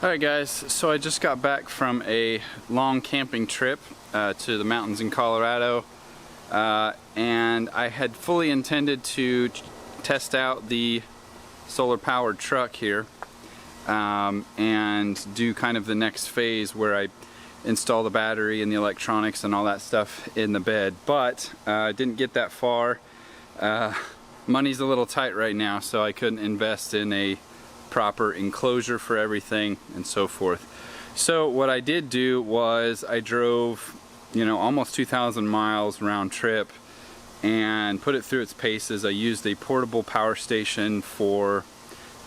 Alright guys, so I just got back from a long camping trip to the mountains in Colorado, and I had fully intended to test out the solar powered truck here and do kind of the next phase where I install the battery and the electronics and all that stuff in the bed, but I didn't get that far. Money's a little tight right now, so I couldn't invest in a proper enclosure for everything and so forth. So what I did do was I drove, almost 2,000 miles round trip and put it through its paces. I used a portable power station for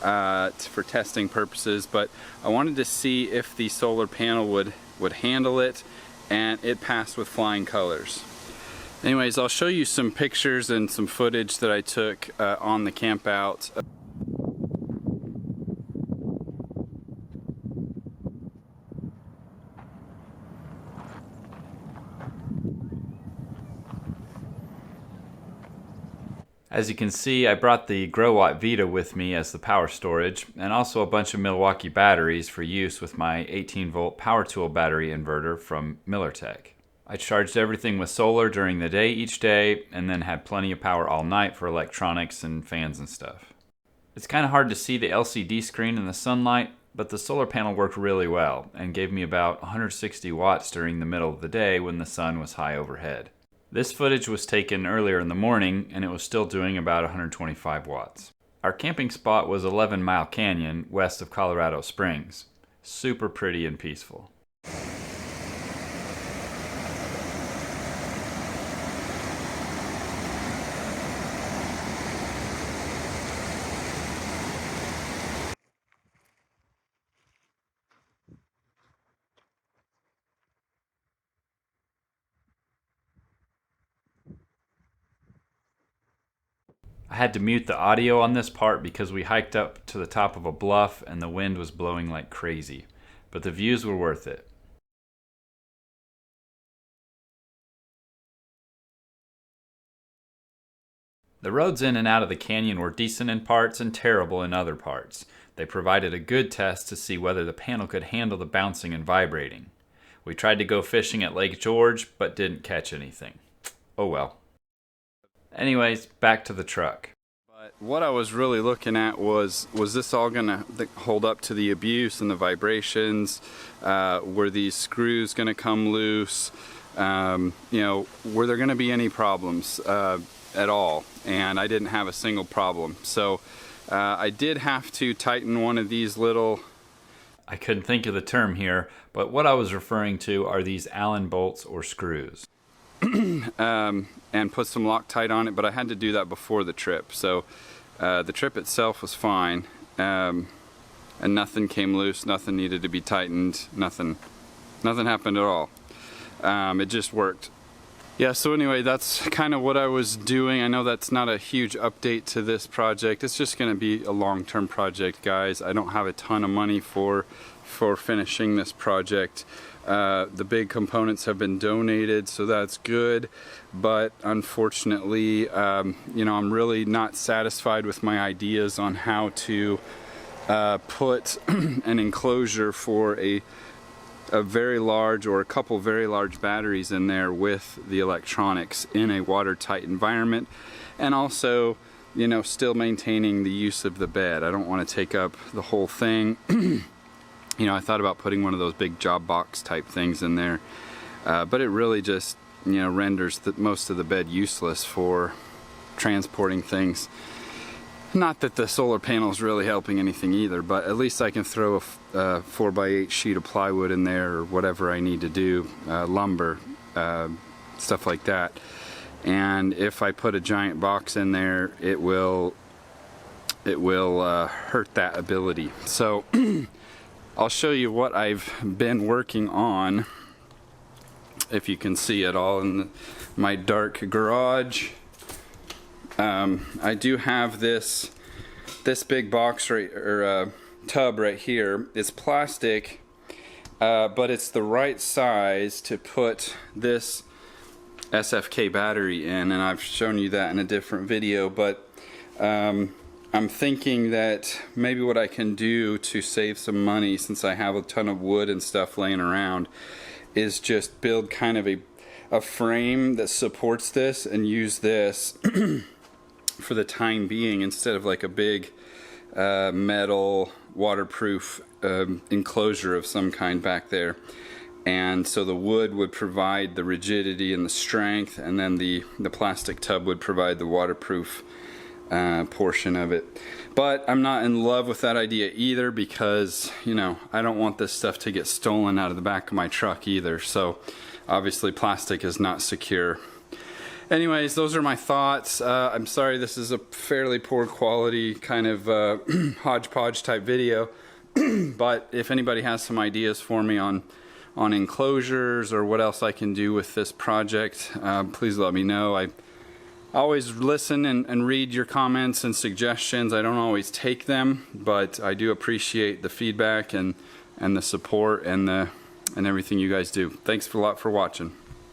testing purposes, but I wanted to see if the solar panel would handle it, and it passed with flying colors. Anyways, I'll show you some pictures and some footage that I took on the camp out. As you can see, I brought the Growatt Vita with me as the power storage, and also a bunch of Milwaukee batteries for use with my 18-volt power tool battery inverter from MillerTech. I charged everything with solar during the day each day, and then had plenty of power all night for electronics and fans and stuff. It's kind of hard to see the LCD screen in the sunlight, but the solar panel worked really well and gave me about 160 watts during the middle of the day when the sun was high overhead. This footage was taken earlier in the morning, and it was still doing about 125 watts. Our camping spot was 11 Mile Canyon, west of Colorado Springs. Super pretty and peaceful. I had to mute the audio on this part because we hiked up to the top of a bluff and the wind was blowing like crazy, but the views were worth it. The roads in and out of the canyon were decent in parts and terrible in other parts. They provided a good test to see whether the panel could handle the bouncing and vibrating. We tried to go fishing at Lake George, but didn't catch anything. Oh well. Anyways, back to the truck. But what I was really looking at was this all gonna hold up to the abuse and the vibrations? Were these screws gonna come loose? Were there gonna be any problems at all? And I didn't have a single problem. So I did have to tighten one of these little... I couldn't think of the term here, but what I was referring to are these Allen bolts or screws. And put some Loctite on it, but I had to do that before the trip. So the trip itself was fine, and nothing came loose, nothing needed to be tightened, nothing happened at all. It just worked. Yeah, so anyway, that's kind of what I was doing. I know that's not a huge update to this project. It's just going to be a long-term project, guys. I don't have a ton of money for finishing this project. The big components have been donated, so that's good, but unfortunately, I'm really not satisfied with my ideas on how to put an enclosure for a very large or a couple very large batteries in there with the electronics in a watertight environment, and also still maintaining the use of the bed. I don't want to take up the whole thing. I thought about putting one of those big job box type things in there, but it really just renders most of the bed useless for transporting things. Not that the solar panel is really helping anything either, but at least I can throw a 4x8 sheet of plywood in there, or whatever I need to do, lumber, stuff like that. And if I put a giant box in there, it will hurt that ability. So I'll show you what I've been working on, if you can see it all in my dark garage. I do have this big box tub right here. It's plastic, but it's the right size to put this SFK battery in, and I've shown you that in a different video, but I'm thinking that maybe what I can do to save some money, since I have a ton of wood and stuff laying around, is just build kind of a frame that supports this and use this for the time being, instead of like a big metal waterproof enclosure of some kind back there. And so the wood would provide the rigidity and the strength, and then the plastic tub would provide the waterproof portion of it. But I'm not in love with that idea either, because, you know, I don't want this stuff to get stolen out of the back of my truck either. So obviously plastic is not secure. Anyways, those are my thoughts. I'm sorry this is a fairly poor quality kind of hodgepodge type video, but if anybody has some ideas for me on enclosures or what else I can do with this project, please let me know. I always listen and read your comments and suggestions. I don't always take them, but I do appreciate the feedback and the support and everything you guys do. Thanks a lot for watching.